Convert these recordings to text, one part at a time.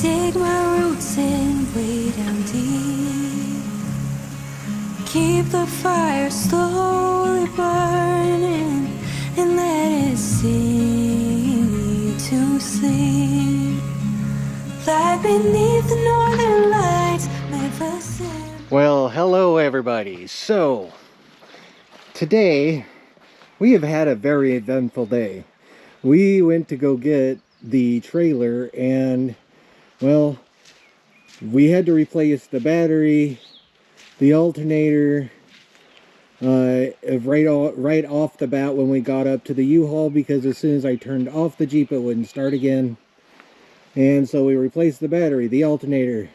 Dig my roots in way down deep. Keep the fire slowly burning and let it sing me to sleep. Light beneath the northern lights, magnificent. Well, hello everybody. So, today we have had a very eventful day. We went to go get the trailer and, well, we had to replace the battery, the alternator, right off the bat when we got up to the U-Haul, because as soon as I turned off the Jeep it wouldn't start again. And so we replaced the battery, the alternator.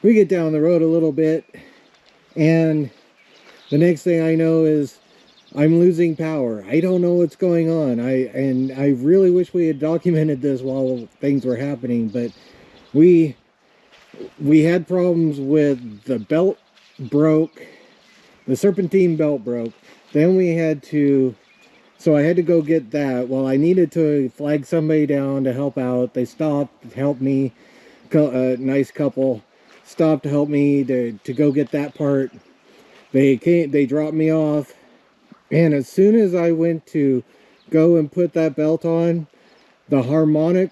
We get down the road a little bit and the next thing I know is I'm losing power. I don't know what's going on. I really wish we had documented this while things were happening, but we had problems with the belt broke, the serpentine belt broke. Then we had to, so I had to go get that. Well, I needed to flag somebody down to help out. They stopped, helped me, a nice couple stopped to help me to go get that part. They dropped me off, and as soon as I went to go and put that belt on, the harmonic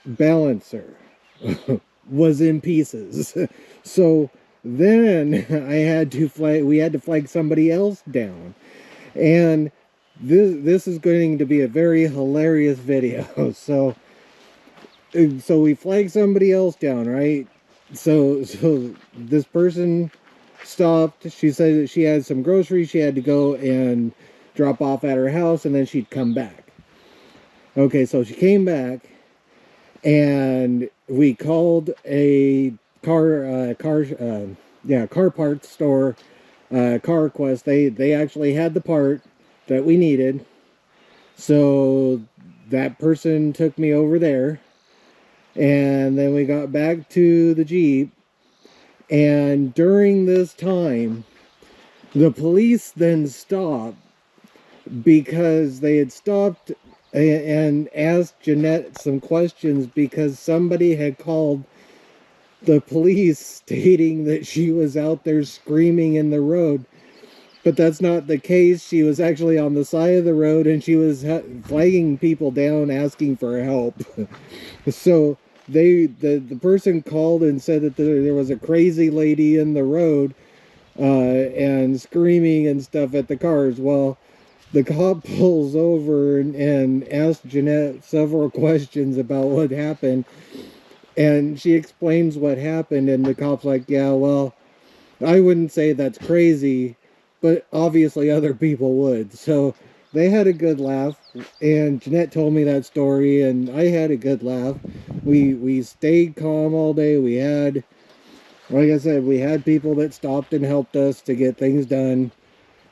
balancer was in pieces. So then we had to flag somebody else down, and this is going to be a very hilarious video. So we flagged somebody else down, right? So this person stopped. She said that she had some groceries she had to go and drop off at her house, and then she'd come back. Okay, so she came back and we called a car parts store, CarQuest. They actually had the part that we needed, so that person took me over there, and then we got back to the Jeep. And during this time, the police then stopped, because they had stopped and asked Jeannette some questions because somebody had called the police stating that she was out there screaming in the road. But that's not the case. She was actually on the side of the road and she was flagging people down asking for help. So the person called and said that there was a crazy lady in the road and screaming and stuff at the cars. Well, the cop pulls over and asks Jeannette several questions about what happened, and she explains what happened, and the cop's like, yeah, well, I wouldn't say that's crazy, but obviously other people would. So they had a good laugh, and Jeannette told me that story, and I had a good laugh. We stayed calm all day. We had, like I said, we had people that stopped and helped us to get things done.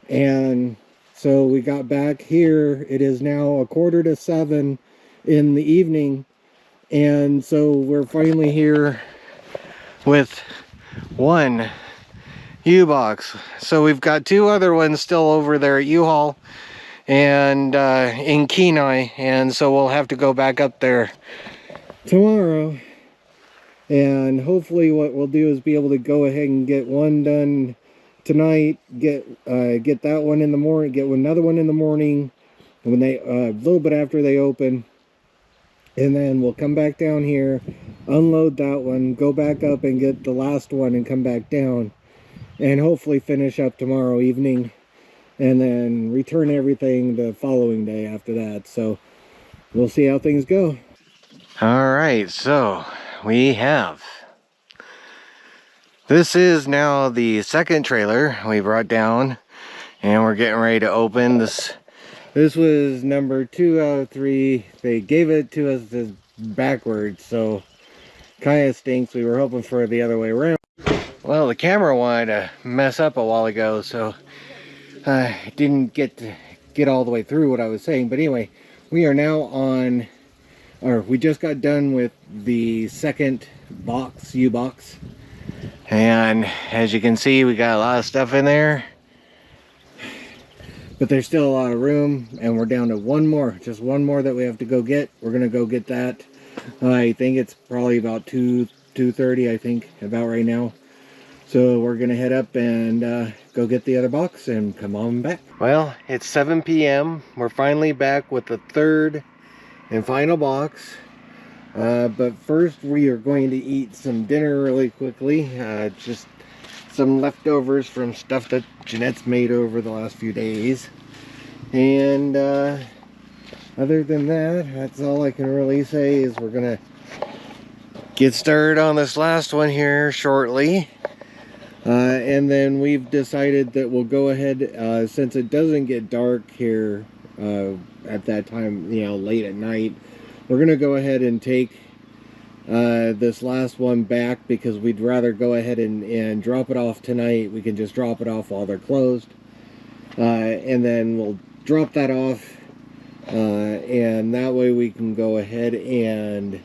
And so we got back here. It is now 6:45 in the evening. And so we're finally here with one U-Box. So we've got two other ones still over there at U-Haul and in Kenai. And so we'll have to go back up there tomorrow. And hopefully what we'll do is be able to go ahead and get one done tonight, get that one in the morning, get another one in the morning when they a little bit after they open, and then we'll come back down here, unload that one, go back up and get the last one and come back down, and hopefully finish up tomorrow evening, and then return everything the following day after that. So we'll see how things go. All right, so this is now the second trailer we brought down, and we're getting ready to open this. This was number 2 out of 3. They gave it to us backwards, so kind of stinks. We were hoping for the other way around. Well, the camera wanted to mess up a while ago, so I didn't get all the way through what I was saying. But anyway, we are now on, or we just got done with the second box, U-Box. And as you can see, we got a lot of stuff in there, but there's still a lot of room, and we're down to one more, just one more that we have to go get. We're gonna go get that. I think it's probably about 2:30, I think, about right now. So we're gonna head up and go get the other box and come on back. Well, it's 7 p.m. We're finally back with the third and final box. But first we are going to eat some dinner really quickly. Just some leftovers from stuff that Jeanette's made over the last few days. And other than that, that's all I can really say is we're gonna get started on this last one here shortly. And then we've decided that we'll go ahead, since it doesn't get dark here at that time, you know, late at night, we're gonna go ahead and take this last one back, because we'd rather go ahead and drop it off tonight. We can just drop it off while they're closed, and then we'll drop that off, and that way we can go ahead and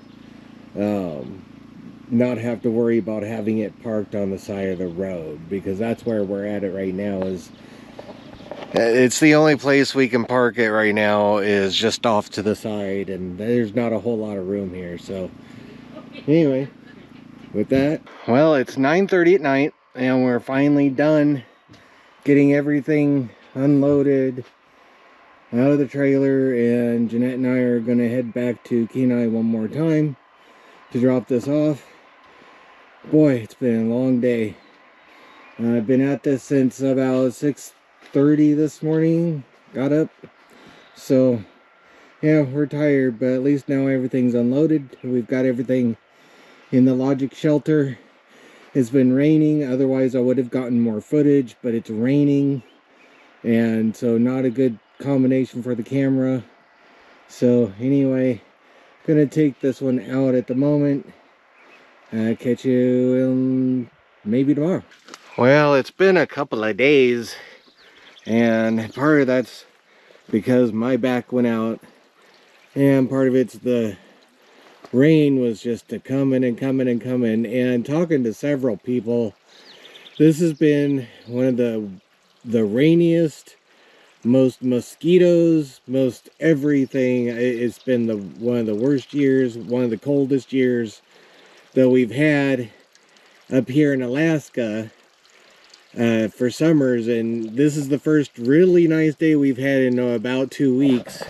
not have to worry about having it parked on the side of the road, because that's where we're at it right now. Is it's the only place we can park it right now is just off to the side, and there's not a whole lot of room here. So anyway, with that, well, it's 9:30 at night and we're finally done getting everything unloaded out of the trailer, and Jeanette and I are gonna head back to Kenai one more time to drop this off. Boy, it's been a long day. I've been at this since about 6:30 this morning. Got up. So, yeah, we're tired, but at least now everything's unloaded. We've got everything in the Logic shelter. It's been raining, otherwise I would have gotten more footage, but it's raining. And so not a good combination for the camera. So anyway, gonna take this one out at the moment. Catch you maybe tomorrow. Well, it's been a couple of days, and part of that's because my back went out, and part of it's the rain was just coming and coming and coming. And talking to several people, this has been one of the rainiest, most mosquitoes, most everything. It's been one of the worst years, one of the coldest years that we've had up here in Alaska for summers, and this is the first really nice day we've had in about 2 weeks.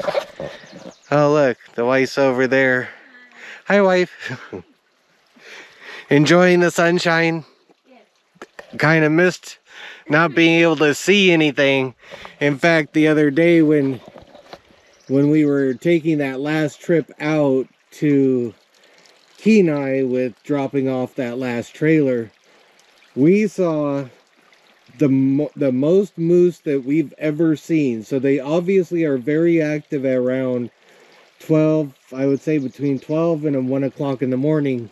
Oh look, the wife's over there. Hi wife. Enjoying the sunshine? Yes. Kind of missed not being able to see anything. In fact, the other day when we were taking that last trip out to Kenai with dropping off that last trailer, we saw the most moose that we've ever seen. So they obviously are very active at around 12, I would say between 12 and 1 o'clock in the morning.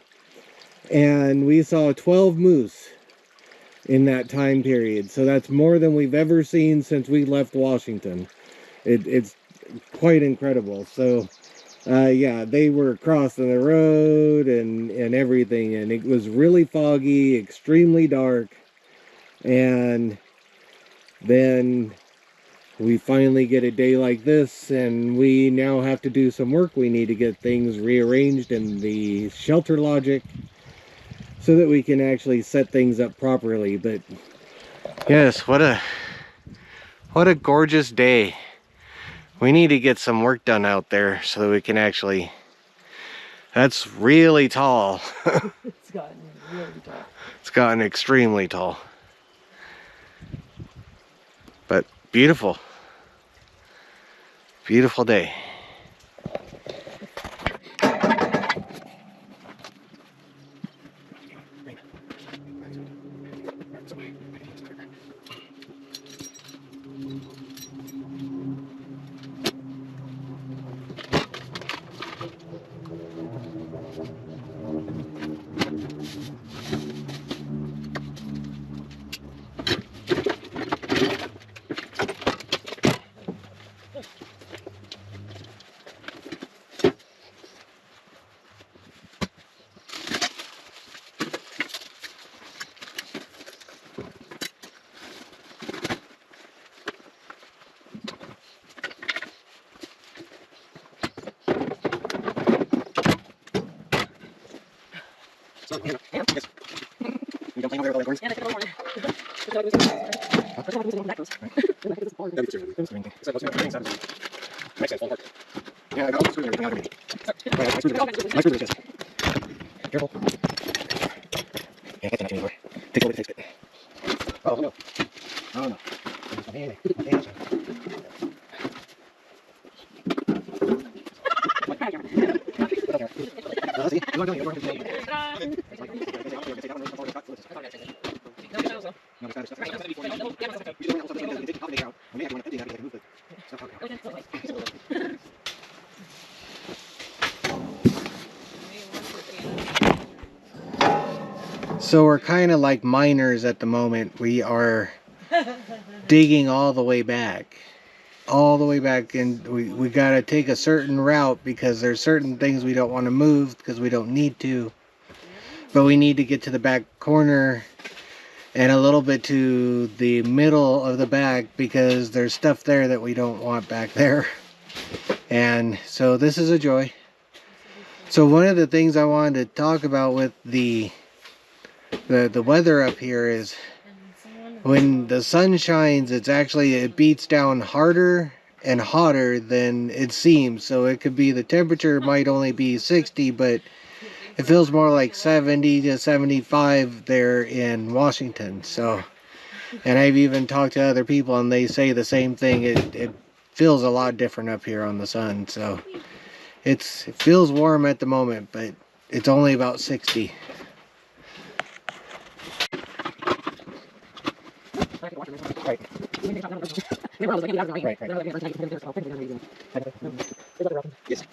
And we saw 12 moose in that time period. So that's more than we've ever seen since we left Washington. It's quite incredible. So yeah, they were crossing the road and everything, and it was really foggy, extremely dark. And then we finally get a day like this, and we now have to do some work. We need to get things rearranged in the shelter Logic so that we can actually set things up properly. But yes, what a gorgeous day. We need to get some work done out there so that we can actually... That's really tall. It's gotten really tall. It's gotten extremely tall. But beautiful. Beautiful day. Yeah, I got all the screws and everything out of me. My screws are just. Careful. Yeah, that's enough anymore. Takes a little bit to fix it. Oh no. Oh no. Hey, see? You want to go? So we're kind of like miners at the moment. We are digging all the way back. And we got to take a certain route because there's certain things we don't want to move because we don't need to. But we need to get to the back corner and a little bit to the middle of the back because there's stuff there that we don't want back there. And so this is a joy. So one of the things I wanted to talk about with the weather up here is when the sun shines, it beats down harder and hotter than it seems. So it could be the temperature might only be 60, but it feels more like 70 to 75 there in Washington. So, and I've even talked to other people and they say the same thing. It feels a lot different up here on the sun. So it feels warm at the moment, but it's only about 60. Right. Right. Yes.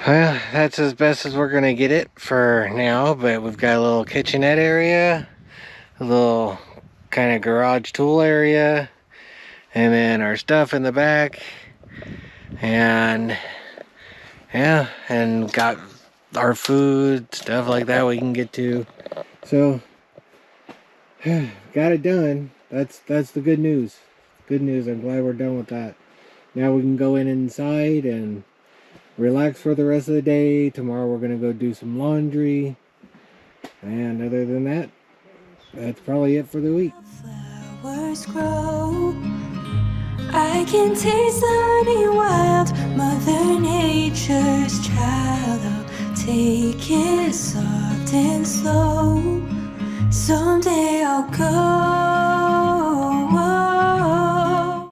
Well, that's as best as we're gonna get it for now, but we've got a little kitchenette area, a little kind of garage tool area, and then our stuff in the back, and yeah, and got our food, stuff like that we can get to. So got it done. That's the good news. Good news. I'm glad we're done with that. Now we can go inside and relax for the rest of the day. Tomorrow we're gonna go do some laundry, and other than that, that's probably it for the week. Flowers grow. I can taste the honey wild, Mother Nature's child. I'll take it soft and slow. Someday I'll go